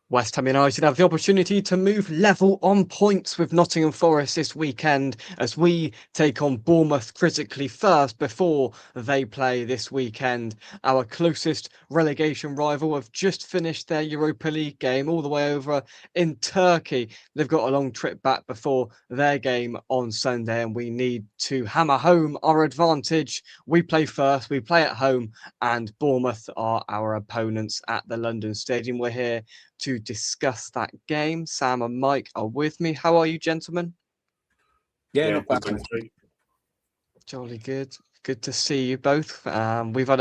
West Ham United have the opportunity to move level on points with Nottingham Forest this weekend as we take on Bournemouth critically first before they play this weekend. Our closest relegation rival have just finished their Europa League game all the way over in Turkey. They've got a long trip back before their game on Sunday, and we need to hammer home our advantage. We play first, we play at home, and Bournemouth are our opponents at the London Stadium. We're here to discuss that game. Sam and Mike are with me. How are you, gentlemen? Yeah, Yeah, not bad. thanks, mate. Jolly good. Good to see you both. We've had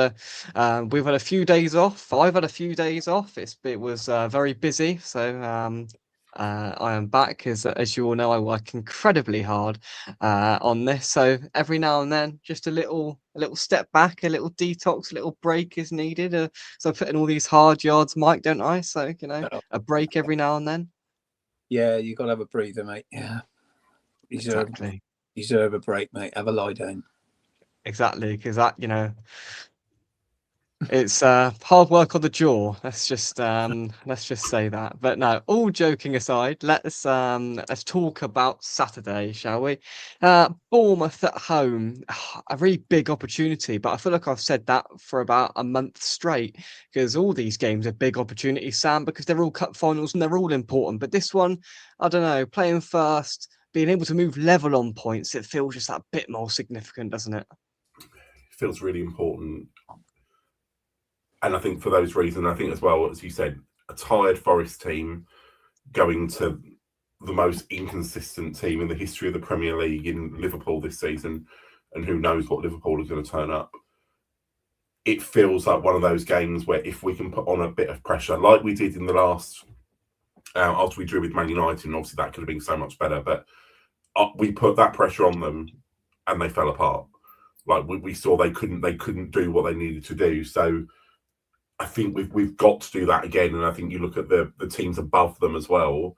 a few days off. I've had a few days off. It was very busy, so I am back. As you all know, I work incredibly hard on this. So every now and then, just a little step back, a little detox, a little break is needed. So I put in all these hard yards, Mike, don't I? So a break every now and then. Yeah, you got to have a breather, mate. Yeah, Exactly. deserve a break, mate. Have a lie down. Exactly, because that it's hard work on the jaw. Let's just say that. But no, all joking aside, let's talk about Saturday, shall we? Bournemouth at home, a really big opportunity, but I feel like I've said that for about a month straight because all these games are big opportunities, Sam, because they're all cup finals and they're all important. But this one, I don't know, playing first, being able to move level on points, it feels just that bit more significant, doesn't it? It feels really important. And I think for those reasons, I think as well, as you said, a tired Forest team going to the most inconsistent team in the history of the Premier League in Liverpool this season, and who knows what Liverpool is going to turn up. It feels like one of those games where if we can put on a bit of pressure, like we did in the last, after we drew with Man United, and obviously that could have been so much better, but we put that pressure on them and they fell apart. Like we saw they couldn't do what they needed to do. So I think we've got to do that again. And I think you look at the teams above them as well.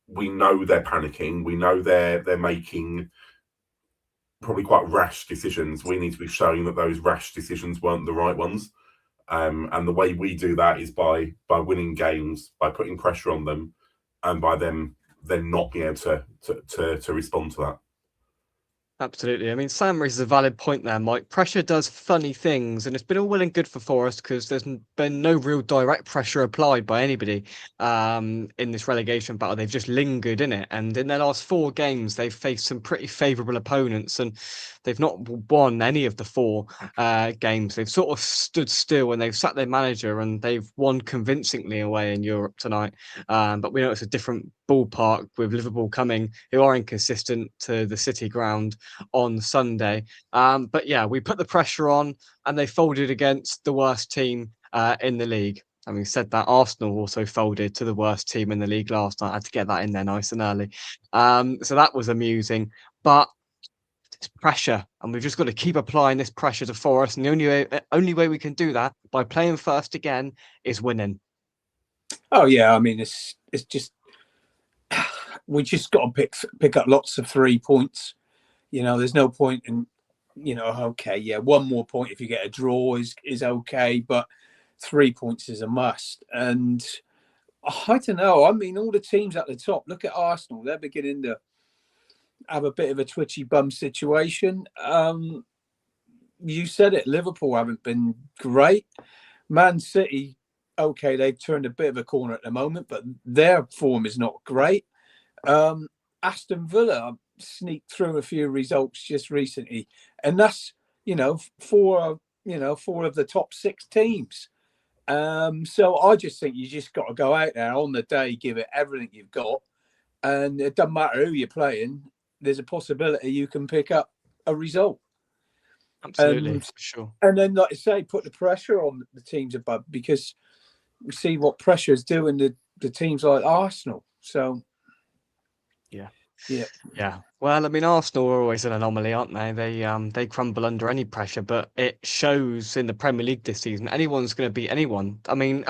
We know they're panicking. We know they're making probably quite rash decisions. We need to be showing that those rash decisions weren't the right ones. And the way we do that is by winning games, by putting pressure on them, and by them then not being able to respond to that. Absolutely. I mean, Sam raises a valid point there, Mike. Pressure does funny things, and it's been all well and good for Forest because there's been no real direct pressure applied by anybody in this relegation battle. They've just lingered in it, and in their last 4 games, they've faced some pretty favourable opponents, and they've not won any of the 4 games. They've sort of stood still, and they've sat their manager, and they've won convincingly away in Europe tonight. But we know it's a different ballpark with Liverpool coming, who are inconsistent, to the City ground on Sunday. But yeah, we put the pressure on and they folded against the worst team in the league. Having said that, Arsenal also folded to the worst team in the league last night. I had to get that in there nice and early. So that was amusing. But it's pressure, and we've just got to keep applying this pressure to Forest. And the only way we can do that by playing first again is winning. Oh yeah, I mean it's just we just got to pick up lots of 3 points. There's no point in, okay, yeah, 1 more point if you get a draw is okay, but 3 points is a must. And I don't know. I mean, all the teams at the top, look at Arsenal. They're beginning to have a bit of a twitchy bum situation. You said it, Liverpool haven't been great. Man City, okay, they've turned a bit of a corner at the moment, but their form is not great. Aston Villa sneaked through a few results just recently, and that's 4 of the top 6 teams. So I just think you just got to go out there on the day, give it everything you've got, and it doesn't matter who you're playing. There's a possibility you can pick up a result. Absolutely, sure. And then, like I say, put the pressure on the teams above, because we see what pressure is doing to the teams like Arsenal. So Yeah. Well, I mean, Arsenal are always an anomaly, aren't they? They crumble under any pressure, but it shows in the Premier League this season. Anyone's going to beat anyone. I mean,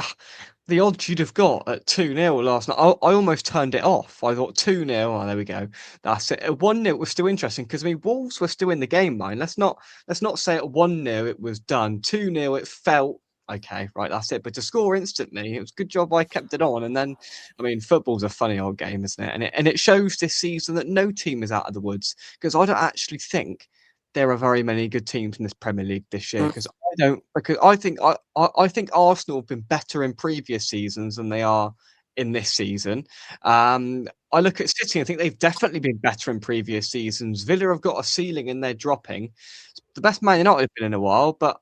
the odds you'd have got at 2-0 last night, I almost turned it off. I thought 2-0. Oh, there we go. That's it. At 1-0 was still interesting because, I mean, Wolves were still in the game, man. Let's not say at 1-0 it was done. 2-0 it felt okay, right, that's it. But to score instantly, it was a good job I kept it on. And then, I mean, football's a funny old game, isn't it? And it shows this season that no team is out of the woods, because I don't actually think there are very many good teams in this Premier League this year. Because I think Arsenal have been better in previous seasons than they are in this season. I look at City, I think they've definitely been better in previous seasons. Villa have got a ceiling and they're dropping. It's the best Man United have been in a while, but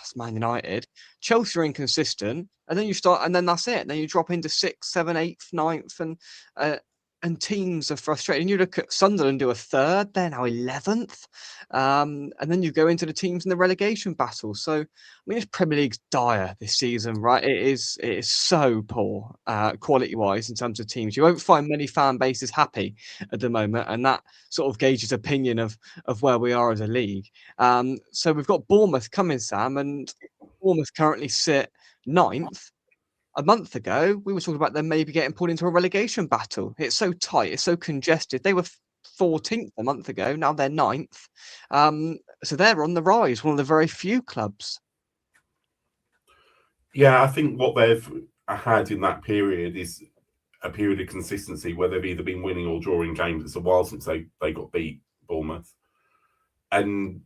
it's Man United. Chelsea are inconsistent, and then you start, and then that's it. And then you drop into 6th, 7th, 8th, 9th, and teams are frustrated. And you look at Sunderland do a third, they're now 11th. And then you go into the teams in the relegation battle. So, I mean, this Premier League's dire this season, right? It is so poor quality wise in terms of teams. You won't find many fan bases happy at the moment, and that sort of gauges opinion of where we are as a league. So we've got Bournemouth coming, Sam, and Bournemouth currently sit 9th. A month ago, we were talking about them maybe getting pulled into a relegation battle. It's so tight, it's so congested. They were 14th a month ago, now they're 9th. So they're on the rise, one of the very few clubs. Yeah, I think what they've had in that period is a period of consistency where they've either been winning or drawing games. It's a while since they got beat, Bournemouth. And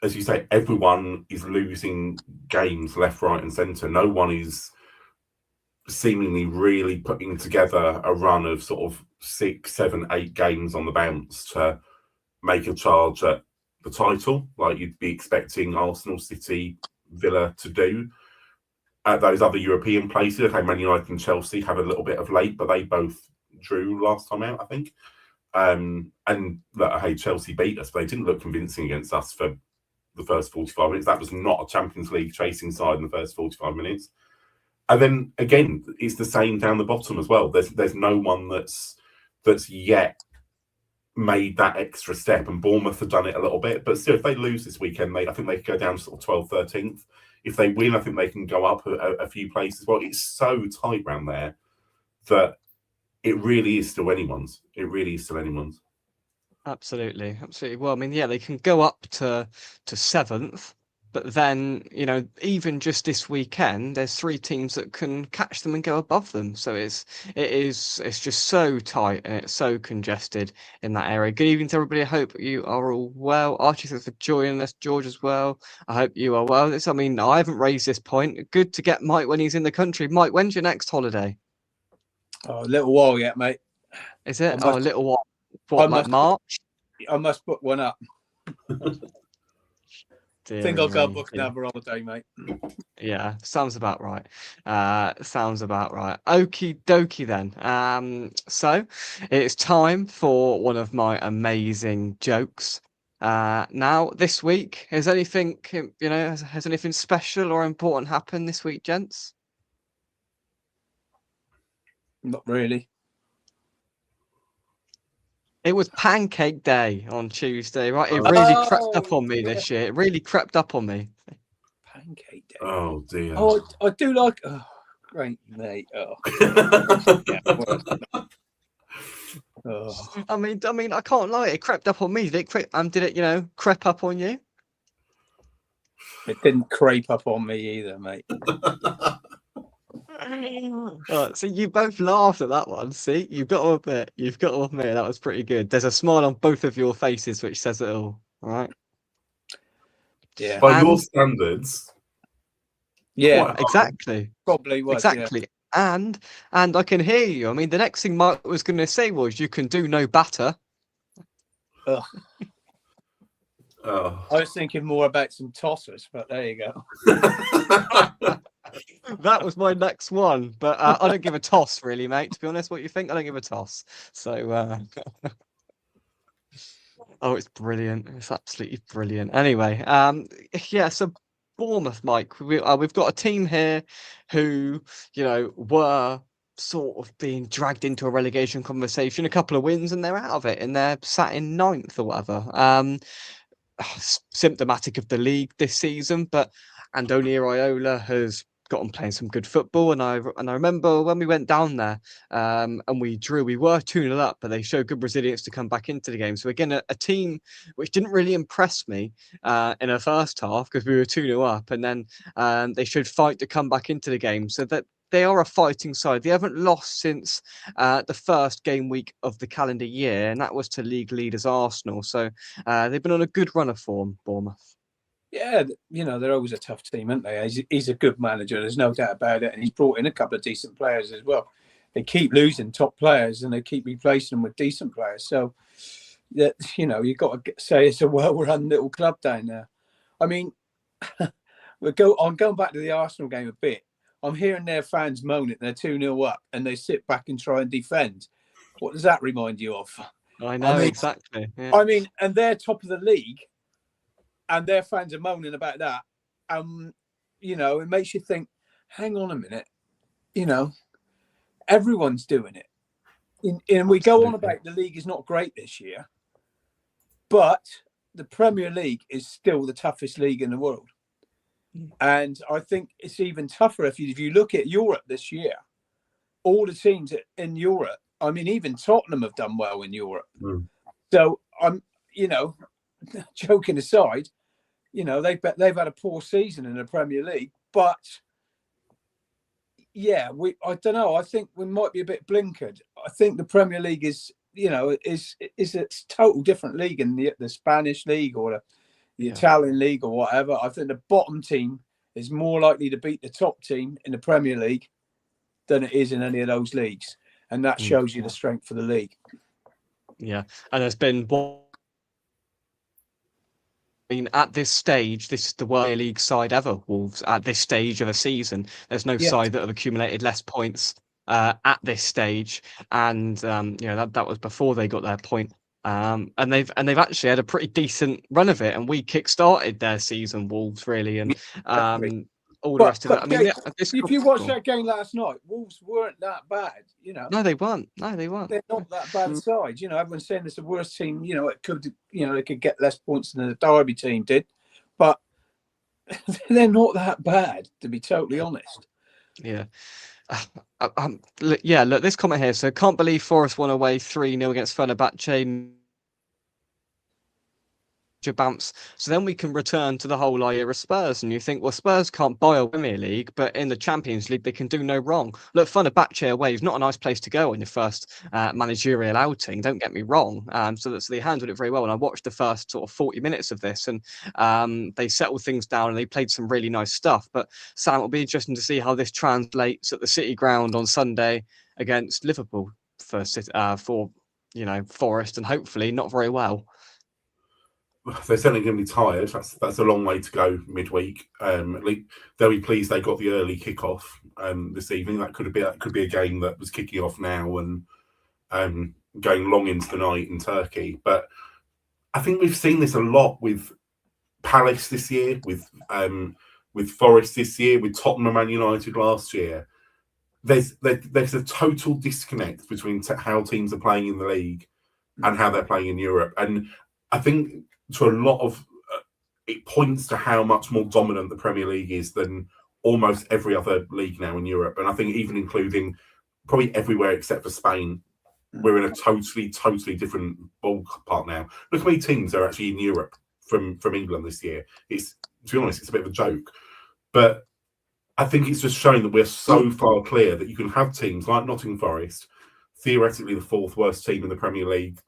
as you say, everyone is losing games left, right, and centre. No one is seemingly really putting together a run of sort of 6, 7, 8 games on the bounce to make a charge at the title, like you'd be expecting Arsenal, City, Villa to do. At those other European places, okay, Man United and Chelsea have a little bit of late, but they both drew last time out, I think. And hey, Chelsea beat us, but they didn't look convincing against us for the first 45 minutes. That was not a Champions League chasing side in the first 45 minutes. And then again, it's the same down the bottom as well. There's no one that's yet made that extra step, and Bournemouth have done it a little bit. But still, if they lose this weekend, I think they could go down to sort of 12th, 13th. If they win, I think they can go up a few places. Well, it's so tight around there that it really is still anyone's. It really is still anyone's. Absolutely. Well, I mean, yeah, they can go up to 7th. But then, even just this weekend, there's 3 teams that can catch them and go above them. So it's just so tight and it's so congested in that area. Good evening to everybody. I hope you are all well. Archie, thanks for joining us. George as well. I hope you are well. I haven't raised this point. Good to get Mike when he's in the country. Mike, when's your next holiday? Oh, a little while yet, mate. Is it? A little while. What, March? I must book one up. I think I'll go book dear. another holiday, mate. Yeah, sounds about right. Okie dokie then. So it's time for one of my amazing jokes. Now this week, has anything special or important happened this week, gents? Not really. It was Pancake Day on Tuesday, right? It really crept up on me this year. It really crept up on me. Pancake Day. Oh dear. Oh, I do like. Oh, great, mate. Oh. I mean, I can't lie. It crept up on me. Did it creep up on you? It didn't creep up on me either, mate. So you both laughed at that one. See, you've got to admit that was pretty good. There's a smile on both of your faces, which says it all. All right. Yeah. By your standards. Yeah, exactly. Probably was. Exactly. Yeah. And I can hear you. I mean, the next thing Mike was going to say was, "You can do no better." Ugh. Oh. I was thinking more about some tossers, but there you go. That was my next one, but I don't give a toss, really, mate. To be honest, what you think? I don't give a toss. So, oh, it's brilliant. It's absolutely brilliant. Anyway, yeah. So Bournemouth, Mike, we've got a team here who, were sort of being dragged into a relegation conversation. A couple of wins, and they're out of it, and they're sat in 9th or whatever. Symptomatic of the league this season, but Andoni Iraola has got on playing some good football, and I remember when we went down there, and we drew. We were 2-0 up, but they showed good resilience to come back into the game. So again, a team which didn't really impress me in the first half because we were 2-0 up, and then they showed fight to come back into the game. So that they are a fighting side. They haven't lost since the first game week of the calendar year, and that was to league leaders Arsenal. So they've been on a good run of form, Bournemouth. Yeah, they're always a tough team, aren't they? He's a good manager. There's no doubt about it. And he's brought in a couple of decent players as well. They keep losing top players and they keep replacing them with decent players. So, that you've got to say it's a well-run little club down there. I mean, I'm going back to the Arsenal game a bit. I'm hearing their fans moaning they're 2-0 up and they sit back and try and defend. What does that remind you of? I know, exactly. Yeah. I mean, and they're top of the league. And their fans are moaning about that. It makes you think, hang on a minute, everyone's doing it. And we go on about the league is not great this year, but the Premier League is still the toughest league in the world. And I think it's even tougher if you look at Europe this year. All the teams in Europe, I mean, even Tottenham have done well in Europe. So I'm, joking aside, they've had a poor season in the Premier League, but yeah, I don't know. I think we might be a bit blinkered. I think the Premier League is a total different league in the Spanish league or the Italian league or whatever. I think the bottom team is more likely to beat the top team in the Premier League than it is in any of those leagues, and that shows you the strength of the league. Yeah, and there's been one. I mean, at this stage, this is the worst league side ever, Wolves, at this stage of a season. There's no side that have accumulated less points at this stage. And, that was before they got their point. And they've actually had a pretty decent run of it. And we kick-started their season, Wolves, really. And all the rest of it. I mean, if you watched that game last night, Wolves weren't that bad, No, they weren't. They're not that bad side. Everyone's saying it's the worst team. It could, they could get less points than the Derby team did, but they're not that bad, to be totally honest. Yeah. Look, this comment here. So, can't believe Forest won away 3-0 against Fenerbahce. Bounce, so then we can return to the whole idea of Spurs, and you think, well, Spurs can't buy a Premier League, but in the Champions League they can do no wrong. Look, Fenerbahce away is not a nice place to go on your first managerial outing, don't get me wrong. So they handled it very well, and I watched the first sort of 40 minutes of this, and they settled things down and they played some really nice stuff. But Sam, it'll be interesting to see how this translates at the City Ground on Sunday against Liverpool for Forest, and hopefully not very well. They're certainly going to be tired. That's a long way to go midweek. At least they'll be pleased they got the early kickoff this evening. That could be a game that was kicking off now and going long into the night in Turkey. But I think we've seen this a lot with Palace this year, with Forest this year, with Tottenham and United last year. There's a total disconnect between how teams are playing in the league and how they're playing in Europe, and I think to a lot of it points to how much more dominant the Premier League is than almost every other league now in Europe. And I think even including probably everywhere except for Spain, we're in a totally different ballpark now. Look how many teams are actually in Europe from England this year. It's, to be honest, it's a bit of a joke. But I think it's just showing that we're so far clear that you can have teams like Nottingham Forest, theoretically the fourth worst team in the Premier League,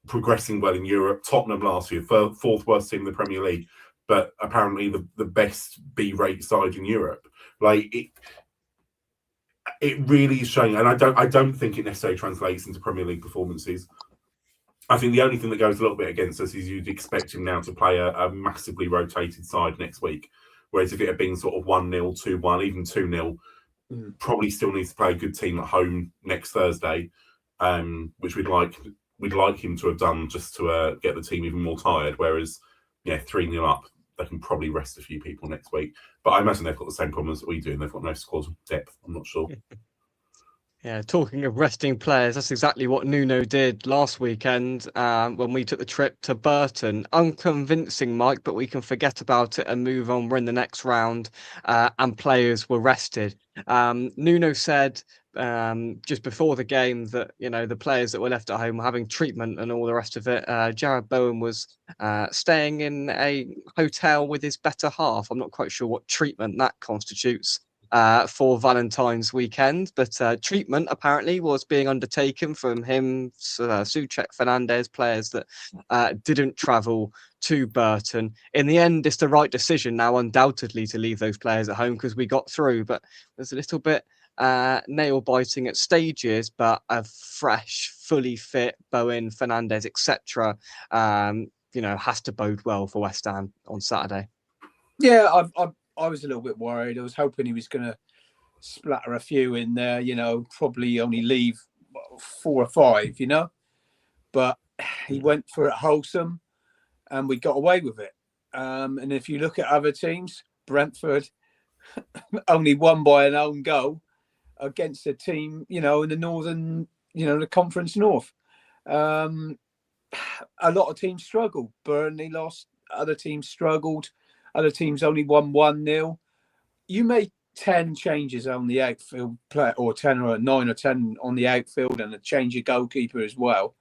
progressing well in Europe. Tottenham last year, fourth worst team in the Premier League, but apparently the best B-rate side in Europe. Like it really is showing, and I don't think it necessarily translates into Premier League performances. I think the only thing that goes a little bit against us is you'd expect him now to play a massively rotated side next week, whereas if it had been sort of 1-0, 2-1, even 2-0, probably still needs to play a good team at home next Thursday, which we'd like him to have done just to get the team even more tired. Whereas, 3-0 up, they can probably rest a few people next week. But I imagine they've got the same problems that we do, and they've got no squad depth. I'm not sure. Yeah, talking of resting players, that's exactly what Nuno did last weekend when we took the trip to Burton. Unconvincing, Mike, but we can forget about it and move on. We're in the next round, and players were rested. Nuno said just before the game that the players that were left at home were having treatment and all the rest of it. Jared Bowen was staying in a hotel with his better half. I'm not quite sure what treatment that constitutes for Valentine's weekend, but treatment apparently was being undertaken from him, Souček, Fernandez, players that didn't travel to Burton. In the end, it's the right decision now, undoubtedly, to leave those players at home because we got through, but there's a little bit nail biting at stages, but a fresh, fully fit Bowen, Fernandez, etc. Has to bode well for West Ham on Saturday. Yeah, I was a little bit worried. I was hoping he was going to splatter a few in there, probably only leave 4 or 5, but he went for it wholesome and we got away with it. And if you look at other teams, Brentford only won by an own goal against a team, in the northern, the Conference North. A lot of teams struggled. Burnley lost. Other teams struggled. Other teams only won 1-0. You make 10 changes on the outfield, or 10 or 9 or 10 on the outfield, and a change of goalkeeper as well.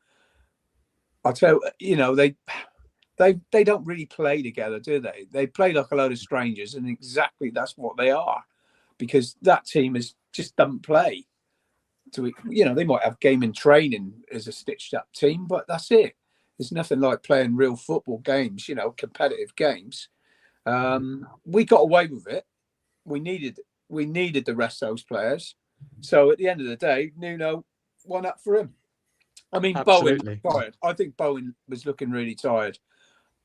I tell you, they don't really play together, do they? They play like a load of strangers, and exactly that's what they are, because that team just doesn't play. They might have game and training as a stitched up team, but that's it. There's nothing like playing real football games, competitive games. We got away with it. We needed the rest of those players. So at the end of the day, Nuno won up for him. I mean, Absolutely. Bowen was tired. I think Bowen was looking really tired.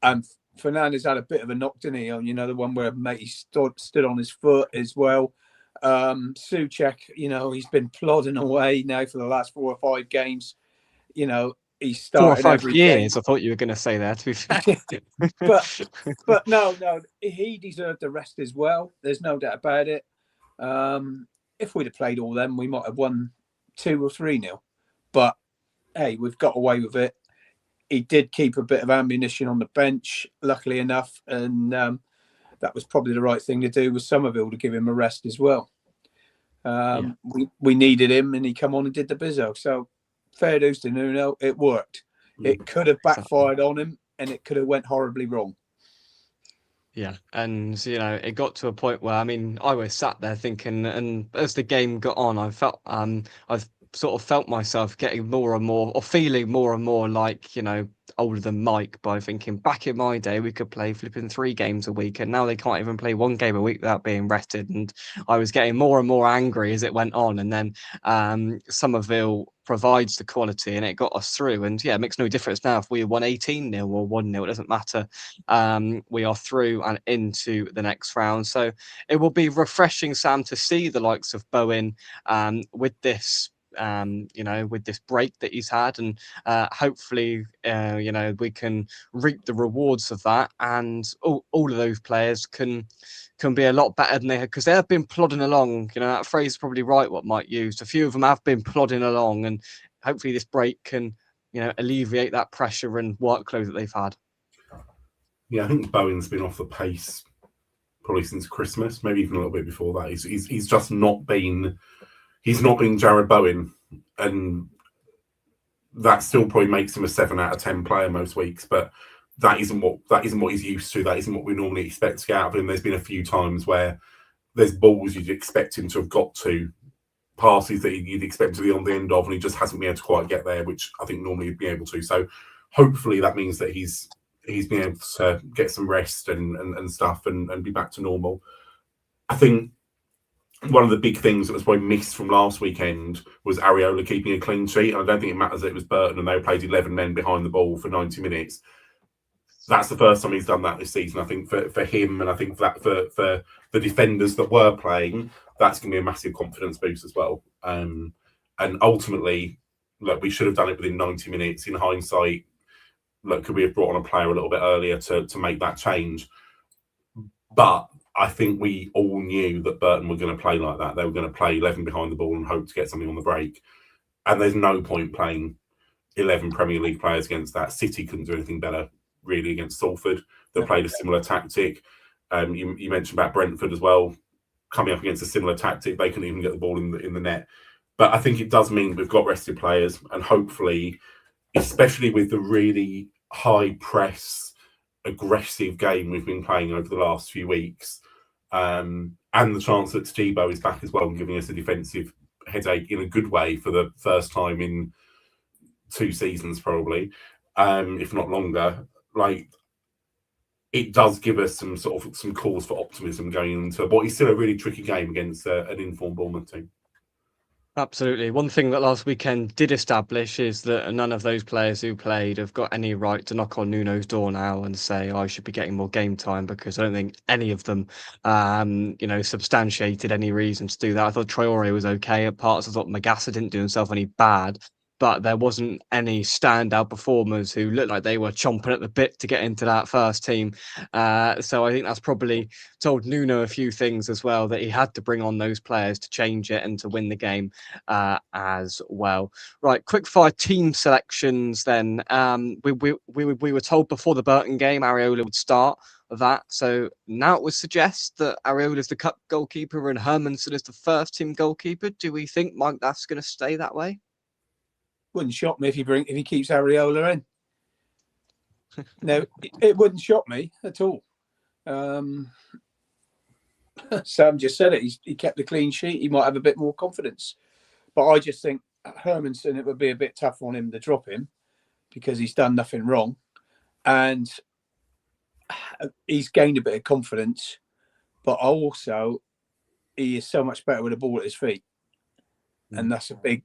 And Fernandez had a bit of a knock, didn't he? On the one where he stood on his foot as well. Souček, he's been plodding away now for the last 4 or 5 games. He's started 4 or 5 every years. game. I thought you were going to say that. but no, he deserved the rest as well. There's no doubt about it. If we'd have played all them, we might have won 2 or 3-0. But hey, we've got away with it. He did keep a bit of ammunition on the bench, luckily enough, and that was probably the right thing to do with Somerville, to give him a rest as well. We needed him, and he come on and did the bizzo. So fair dues to Nuno, it worked. It could have backfired on him, and it could have went horribly wrong. Yeah, and it got to a point where I was sat there thinking, and as the game got on, I've sort of felt myself getting more and more, or feeling more and more like older than Mike, by thinking back in my day we could play flipping 3 games a week, and now they can't even play 1 game a week without being rested. And I was getting more and more angry as it went on, and then Somerville provides the quality and it got us through. And yeah, it makes no difference now if we won 18-0 or 1-0, it doesn't matter. We are through and into the next round, so it will be refreshing, Sam, to see the likes of Bowen with this with this break that he's had, and hopefully we can reap the rewards of that, and all of those players can be a lot better than they had, because they have been plodding along. That phrase is probably right, what Mike used. A few of them have been plodding along, and hopefully this break can alleviate that pressure and workload that they've had. Yeah, I think Bowen's been off the pace probably since Christmas, maybe even a little bit before that. He's just not been. He's not been Jared Bowen, and that still probably makes him a 7 out of 10 player most weeks. But that isn't what he's used to. That isn't what we normally expect to get out of him. There's been a few times where there's balls you'd expect him to have got to, passes that you'd expect him to be on the end of, and he just hasn't been able to quite get there, which I think normally he'd be able to. So hopefully that means that he's been able to get some rest and stuff and be back to normal. I think one of the big things that was probably missed from last weekend was Areola keeping a clean sheet. And I don't think it matters that it was Burton and they played 11 men behind the ball for 90 minutes. That's the first time he's done that this season. I think for him, and I think for the defenders that were playing, that's going to be a massive confidence boost as well. And ultimately, look, we should have done it within 90 minutes. In hindsight, look, could we have brought on a player a little bit earlier to make that change? But I think we all knew that Burton were going to play like that. They were going to play 11 behind the ball and hope to get something on the break. And there's no point playing 11 Premier League players against that. City couldn't do anything better, really, against Salford. They played a similar tactic. You mentioned about Brentford as well, coming up against a similar tactic. They couldn't even get the ball in the net. But I think it does mean we've got rested players, and hopefully, especially with the really high press, aggressive game we've been playing over the last few weeks, and the chance that Tebow is back as well and giving us a defensive headache in a good way for the first time in 2 seasons, probably, if not longer. Like, it does give us some cause for optimism going into what is still a really tricky game against an informed Bournemouth team. Absolutely. One thing that last weekend did establish is that none of those players who played have got any right to knock on Nuno's door now and say, I should be getting more game time, because I don't think any of them, substantiated any reason to do that. I thought Traore was okay at parts. I thought Magassa didn't do himself any bad, but there wasn't any standout performers who looked like they were chomping at the bit to get into that first team. So I think that's probably told Nuno a few things as well, that he had to bring on those players to change it and to win the game as well. Right, quick fire team selections then. We were told before the Burton game Areola would start that. So now it would suggest that Areola is the cup goalkeeper and Hermansen is the first team goalkeeper. Do we think, Mike, that's going to stay that way? Wouldn't shock me if he keeps Areola in. No, it wouldn't shock me at all. Sam just said it. He kept the clean sheet. He might have a bit more confidence, but I just think Hermansen, it would be a bit tough on him to drop him because he's done nothing wrong, and he's gained a bit of confidence. But also, he is so much better with the ball at his feet, and that's a big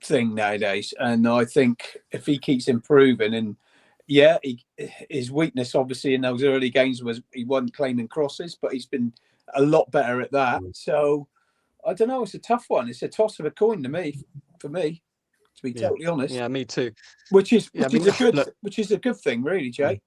thing nowadays. And I think if he keeps improving, and his weakness obviously in those early games was he wasn't claiming crosses, but he's been a lot better at that. So I don't know, it's a tough one. It's a toss of a coin for me, to be totally honest. Yeah, me too. Which is a good thing, really, Jake.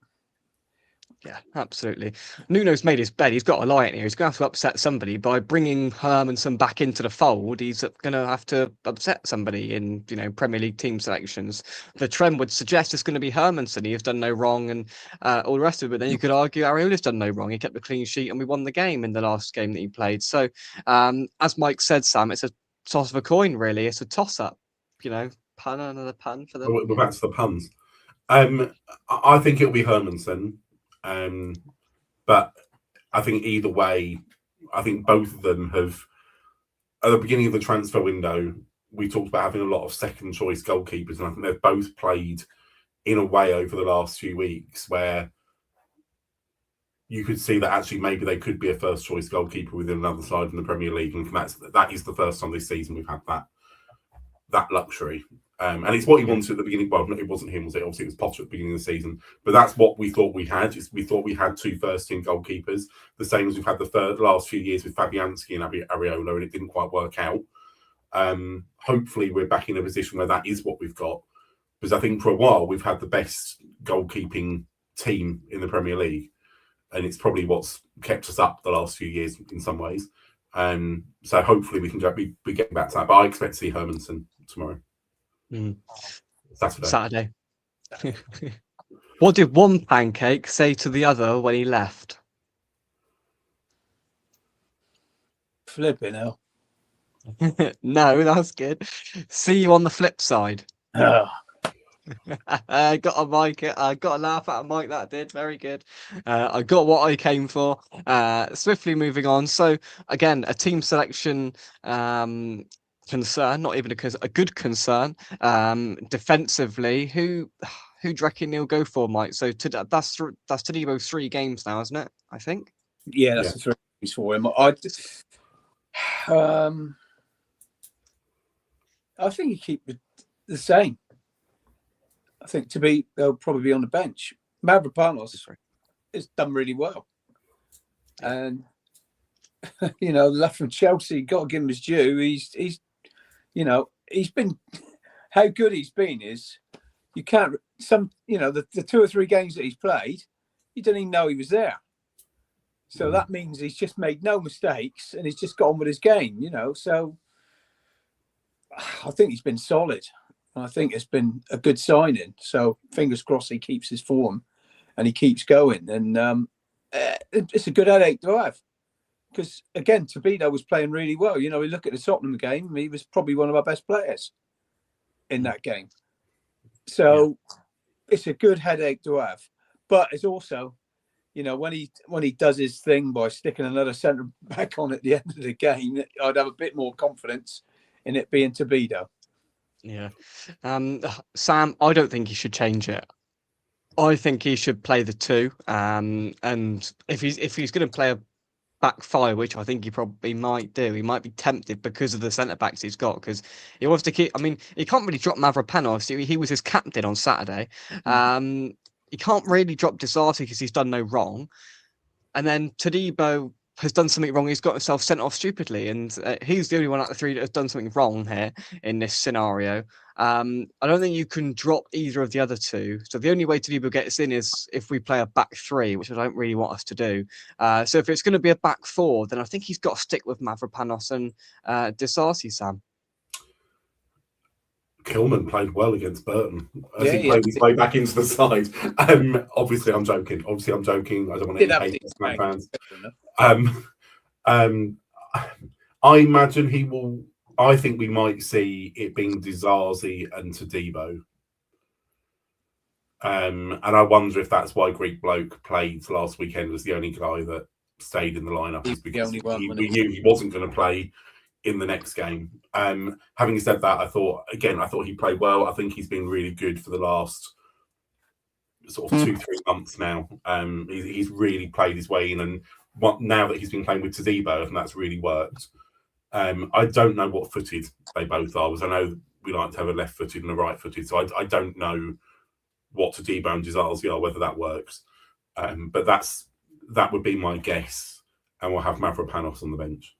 Yeah, absolutely. Nuno's made his bed. He's got to lie in here. He's going to have to upset somebody by bringing Hermansen back into the fold. He's going to have to upset somebody in, Premier League team selections. The trend would suggest it's going to be Hermansen. He has done no wrong and all the rest of it. But then you could argue Areola's done no wrong. He kept the clean sheet and we won the game in the last game that he played. So as Mike said, Sam, it's a toss of a coin, really. It's a toss-up. Another pun for them. We're back to the puns. I think it'll be Hermansen. But I think either way, I think both of them have, at the beginning of the transfer window, we talked about having a lot of second choice goalkeepers, and I think they've both played in a way over the last few weeks where you could see that actually maybe they could be a first choice goalkeeper within another side in the Premier League, and that is the first time this season we've had that luxury. And it's what he wanted at the beginning. Well, it wasn't him, was it? Obviously, it was Potter at the beginning of the season. But that's what we thought we had. We thought we had 2 first-team goalkeepers, the same as we've had the last few years with Fabianski and Areola, and it didn't quite work out. Hopefully, we're back in a position where that is what we've got. Because I think for a while, we've had the best goalkeeping team in the Premier League. And it's probably what's kept us up the last few years in some ways. So hopefully, we can we get back to that. But I expect to see Hermansen tomorrow. Saturday. What did one pancake say to the other when he left? Flipping hell. No, that's good. See you on the flip side. Oh. I got a mic. I got a laugh at a mic. That did very good. I got what I came for. Swiftly moving on. So again, a team selection concern, not even a good concern. Defensively, who do you reckon he'll go for, Mike? So that's Tadebo's 3 games now, isn't it? I think. Yeah, that's the 3 games for him. I think he keep the same. I think they'll probably be on the bench. Mavropanos has done really well, and left from Chelsea, got to give him his due. He's been, how good he's been is you can't, the 2 or 3 games that he's played, you didn't even know he was there. So that means he's just made no mistakes and he's just got on with his game, you know. So I think he's been solid. I think it's been a good signing. So fingers crossed he keeps his form and he keeps going. And it's a good headache to have. Because, again, Tavito was playing really well. You know, we look at the Tottenham game, he was probably one of our best players in that game. So it's a good headache to have. But it's also, you know, when he does his thing by sticking another centre back on at the end of the game, I'd have a bit more confidence in it being Tavito. Yeah. Sam, I don't think he should change it. I think he should play the two. And if he's going to play a back five, which I think he probably might do, he might be tempted because of the centre backs he's got. Because he wants to keep. I mean, he can't really drop Mavropanos. He was his captain on Saturday. He can't really drop Disarti because he's done no wrong. And then Todibo has done something wrong. He's got himself sent off stupidly, and he's the only one out of the three that has done something wrong here in this scenario. I don't think you can drop either of the other two. So the only way Todibo gets in is if we play a back three, which I don't really want us to do. So if it's going to be a back four, then I think he's got to stick with Mavropanos and Disarti, Sam. Kilman played well against Burton as he played his way back into the side. Obviously, I'm joking. I don't want any hate from fans. I imagine he will. I think we might see it being Disarti and Todibo. And I wonder if that's why Greek Bloke played last weekend as the only guy that stayed in the lineup, because we knew he wasn't going to play in the next game. Having said that, I thought he played well. I think he's been really good for the last sort of 2-3 months now. He's really played his way in, and now that he's been playing with Todibo, and that's really worked. I don't know what footed they both are, because I know we like to have a left-footed and a right-footed, so I don't know what Todibo and Disarti are, whether that works. But that would be my guess, and we'll have Mavropanos on the bench.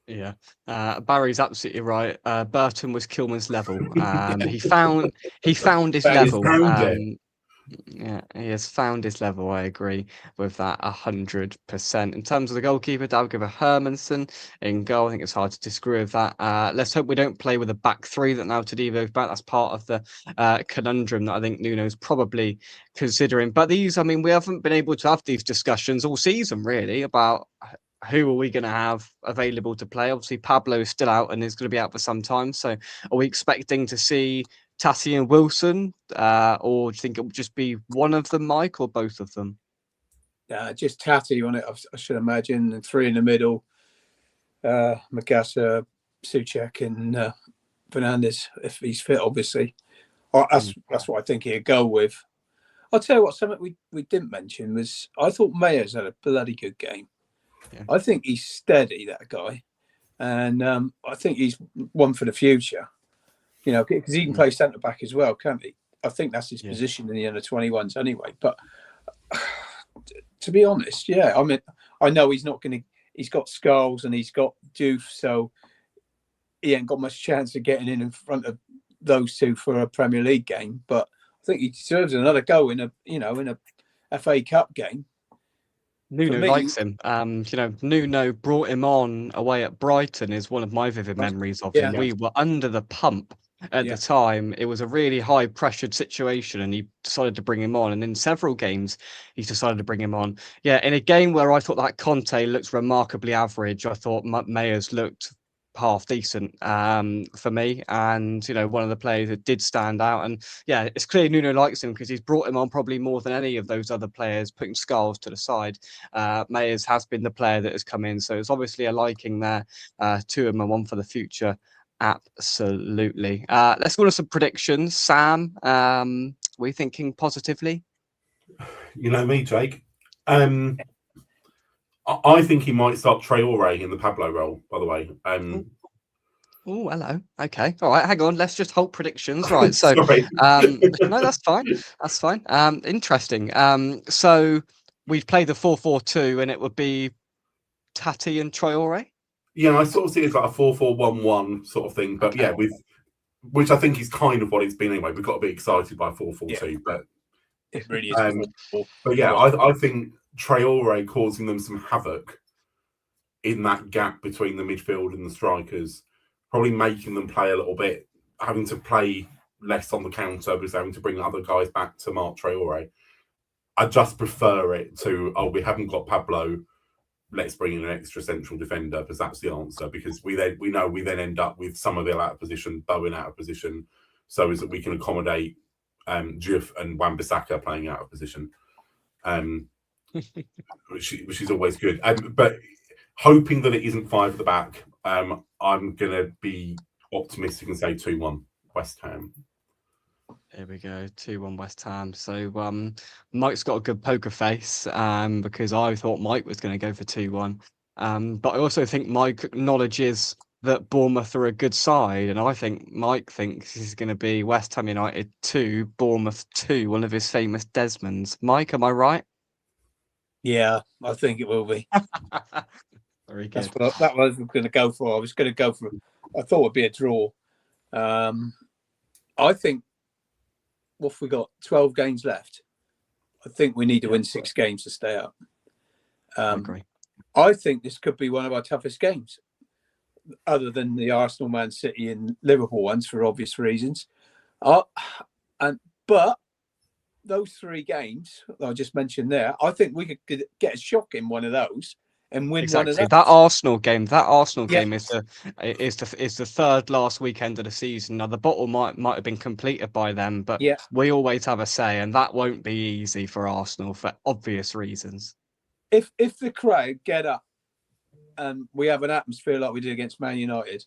Yeah, Barry's absolutely right. Burton was Kilman's level. He found his level. Yeah, he has found his level. I agree with that 100%. In terms of the goalkeeper, I'll give a Hermanson in goal. I think it's hard to disagree with that. Let's hope we don't play with a back three that now Todibo's back. That's part of the conundrum that I think Nuno's probably considering. But we haven't been able to have these discussions all season, really, about who are we going to have available to play. Obviously, Pablo is still out and is going to be out for some time. So are we expecting to see Tati and Wilson, or do you think it will just be one of them, Mike, or both of them? Just Tati on it, I should imagine, and three in the middle. Magassa, Souček, and Fernandez, if he's fit, obviously. That's what I think he'd go with. I'll tell you what, something we didn't mention was I thought Mayers had a bloody good game. Yeah. I think he's steady, that guy. And I think he's one for the future. You know, because he can play centre-back as well, can't he? I think that's his position in the under-21s anyway. But to be honest, I know he's not going to... He's got Scholes and he's got Doof, so he ain't got much chance of getting in front of those two for a Premier League game. But I think he deserves another go in a FA Cup game. Nuno likes him. Nuno brought him on away at Brighton is one of my vivid memories of him. We were under the pump at the time. It was a really high pressured situation and he decided to bring him on. And in several games, he's decided to bring him on. Yeah, in a game where I thought that Conte looked remarkably average, I thought Mayers looked half decent for me, and one of the players that did stand out. And it's clear Nuno likes him because he's brought him on probably more than any of those other players, putting Scholes to the side. Mayers has been the player that has come in, so it's obviously a liking there to him and one for the future. Absolutely. Let's go to some predictions. Sam, were you thinking positively? You know me, Jake. I think he might start Traore in the Pablo role, by the way. Oh, hello. Okay. All right. Hang on. Let's just hold predictions. Right. So, no, that's fine. That's fine. Interesting. So we'd play the 4-4-2 and it would be Tati and Traore? Yeah, I sort of see it as like a 4-4-1-1 sort of thing. But which I think is kind of what it's been anyway. We've got to be excited by 4-4-2. But it really is. But yeah, I think Traore causing them some havoc in that gap between the midfield and the strikers, probably making them play a little bit, having to play less on the counter because having to bring other guys back to mark Traore. I just prefer it to, we haven't got Pablo, let's bring in an extra central defender because that's the answer. Because we know we then end up with Somerville out of position, Bowen out of position, so is that we can accommodate Diouf and Wan-Bissaka playing out of position, which is always good. But hoping that it isn't 5 at the back, I'm going to be optimistic and say 2-1 West Ham. There we go, 2-1 West Ham. So Mike's got a good poker face because I thought Mike was going to go for 2-1. But I also think Mike acknowledges that Bournemouth are a good side, and I think Mike thinks this is going to be West Ham United 2, Bournemouth 2, one of his famous Desmonds. Mike, am I right? Yeah, I think it will be. Very good. That was what I was going to go for. I thought it'd be a draw. I think, what have we got? 12 games left. I think we need to win 6 games to stay up. I agree. I think this could be one of our toughest games, other than the Arsenal, Man City, and Liverpool ones for obvious reasons. But those 3 games I just mentioned there, I think we could get a shock in one of those and win one of those. That Arsenal game is the third last weekend of the season. Now the bottle might have been completed by then, but we always have a say, and that won't be easy for Arsenal for obvious reasons. If the crowd get up and we have an atmosphere like we did against Man United,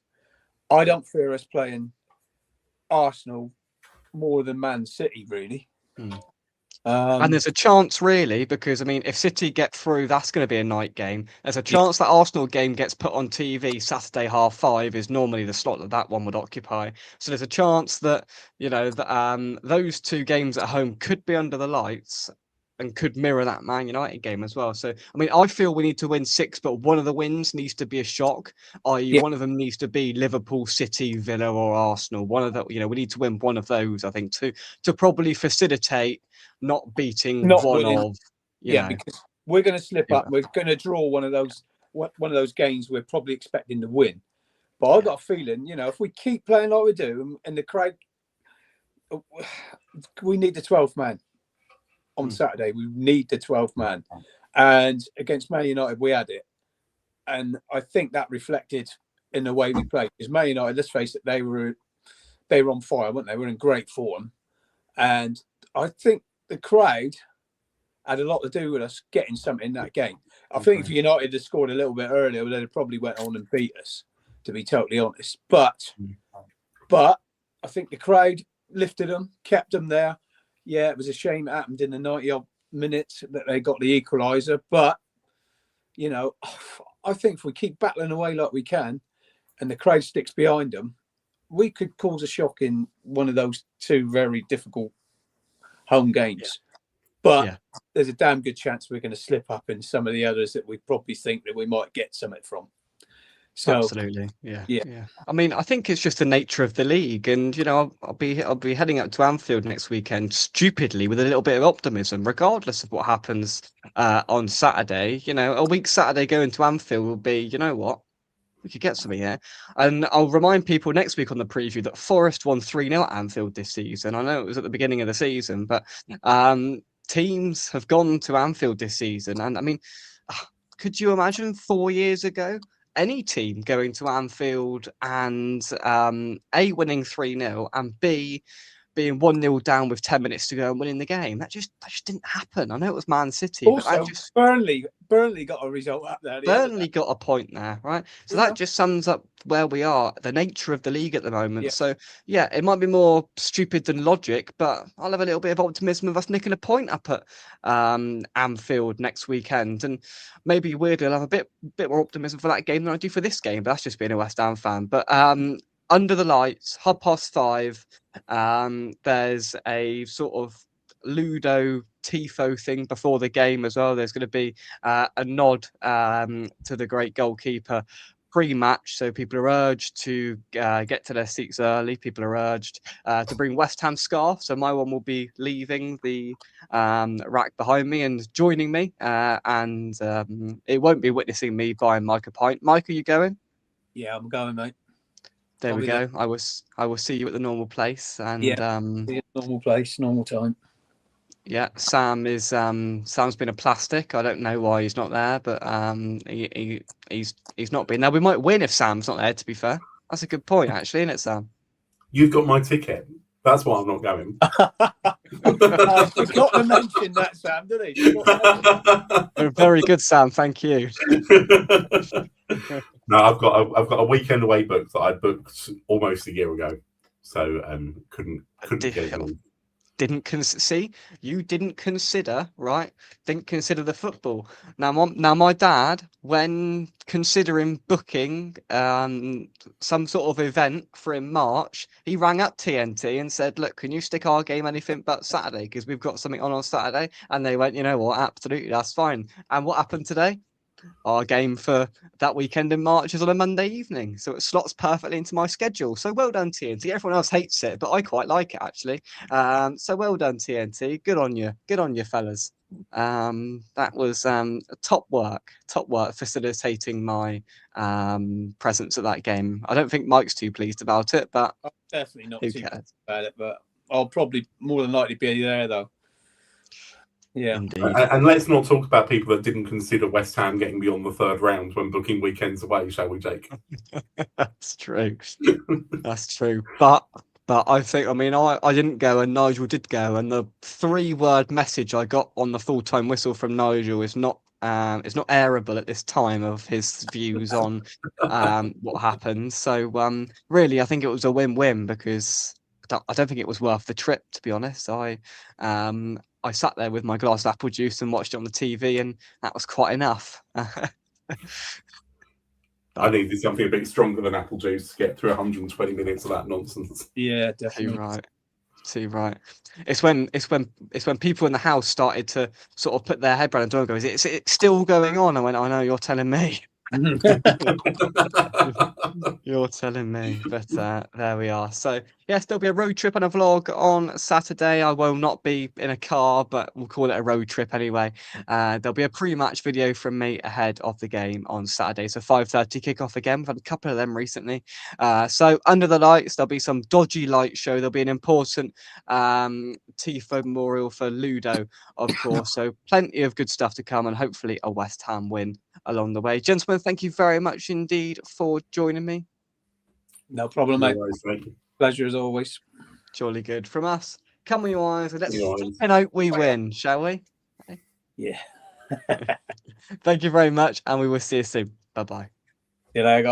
I don't fear us playing Arsenal more than Man City, really. And there's a chance, really, because I mean, if City get through, that's going to be a night game. There's a chance that Arsenal game gets put on TV Saturday 5:30 is normally the slot that one would occupy. So there's a chance that those 2 games at home could be under the lights and could mirror that Man United game as well. So I mean, I feel we need to win 6, but one of the wins needs to be a shock. I.e., one of them needs to be Liverpool, City, Villa, or Arsenal. One of the, we need to win one of those. I think to probably facilitate not beating because we're going to slip up. We're going to draw one of those games we're probably expecting to win. But I've got a feeling, if we keep playing like we do, and the crowd, we need the 12th man on Saturday. We need the 12th man, and against Man United we had it, and I think that reflected in the way we played. Because Man United, let's face it, they were on fire, weren't they? They were in great form, and I think the crowd had a lot to do with us getting something in that game. I think if United had scored a little bit earlier, they'd probably went on and beat us, to be totally honest. But I think the crowd lifted them, kept them there. Yeah, it was a shame it happened in the 90-odd minutes that they got the equaliser. But, I think if we keep battling away like we can and the crowd sticks behind them, we could cause a shock in one of those 2 very difficult home games. But there's a damn good chance we're going to slip up in some of the others that we probably think that we might get something from. So, absolutely, yeah. I mean, I think it's just the nature of the league, and I'll be heading up to Anfield next weekend, stupidly with a little bit of optimism, regardless of what happens on Saturday. A week Saturday going to Anfield will be, we could get something here. And I'll remind people next week on the preview that Forest won 3-0 at Anfield this season. I know it was at the beginning of the season, but teams have gone to Anfield this season. And I mean, could you imagine 4 years ago, any team going to Anfield and A, winning 3-0 and B, being 1-0 down with 10 minutes to go and winning the game? That just didn't happen. I know it was Man City, also, but Burnley got a result up there. Burnley got a point there, right? So that just sums up where we are, the nature of the league at the moment. So it might be more stupid than logic, but I'll have a little bit of optimism of us nicking a point up at Anfield next weekend, and maybe weirdly I'll have a bit more optimism for that game than I do for this game. But that's just being a West Ham fan. But under the lights, 5:30. There's a sort of Ludo Tifo thing before the game as well. There's going to be a nod to the great goalkeeper pre-match, so people are urged to get to their seats early. People are urged to bring West Ham scarf. So my one will be leaving the rack behind me and joining me, and it won't be witnessing me buying Mike a pint. Mike, are you going? Yeah, I'm going, mate. There I'll we be go. there. I will see you at the normal place, and Yeah. Normal place, normal time. yeah, Sam's been a plastic. I don't know why he's not there, but he's not been there. We might win if Sam's not there. To be fair, that's a good point, actually, isn't it, Sam? You've got my ticket. That's why I'm not going. I forgot to mention that, Sam, did he? Very good, Sam. Thank you. No, I've got a weekend away booked that I booked almost a year ago, so couldn't get it done. You didn't consider, right? Didn't consider the football. Now my dad, when considering booking some sort of event for in March, he rang up TNT and said, "Look, can you stick our game anything but Saturday? Because we've got something on Saturday." And they went, "You know what? Absolutely, that's fine." And what happened today? Our game for that weekend in March is on a Monday evening, so it slots perfectly into my schedule. So well done, TNT. Everyone else hates it, but I quite like it, actually. So well done, TNT. Good on you, fellas. That was top work facilitating my presence at that game. I don't think Mike's too pleased about it, but I'm definitely not who too cares? about it, but I'll probably more than likely be there, though. Yeah. Indeed. And let's not talk about people that didn't consider West Ham getting beyond the third round when booking weekends away, shall we, Jake? That's true. That's true. But I think, I mean, I didn't go and Nigel did go, and the 3-word message I got on the full-time whistle from Nigel is not airable at this time of his views on what happened. So really, I think it was a win-win because I don't think it was worth the trip, to be honest. I sat there with my glass of apple juice and watched it on the TV, and that was quite enough. I needed something a bit stronger than apple juice to get through 120 minutes of that nonsense. Yeah, definitely. Too right. It's when people in the house started to sort of put their head around the door and go, "Is it still going on?" I went, "I know, you're telling me." You're telling me, but there we are. So yes, there'll be a road trip and a vlog on Saturday. I will not be in a car, but we'll call it a road trip anyway. There'll be a pre-match video from me ahead of the game on Saturday. So 5:30 kickoff again. We've had a couple of them recently. So under the lights, there'll be some dodgy light show. There'll be an important Tifo memorial for Ludo, of course. So plenty of good stuff to come, and hopefully a West Ham win along the way. Gentlemen, thank you very much indeed for joining me. No problem, mate. Pleasure as always. Jolly good from us. Come we wise, let's hope we win, shall we? Yeah. Thank you very much, and we will see you soon. Bye-bye. See you later, guys.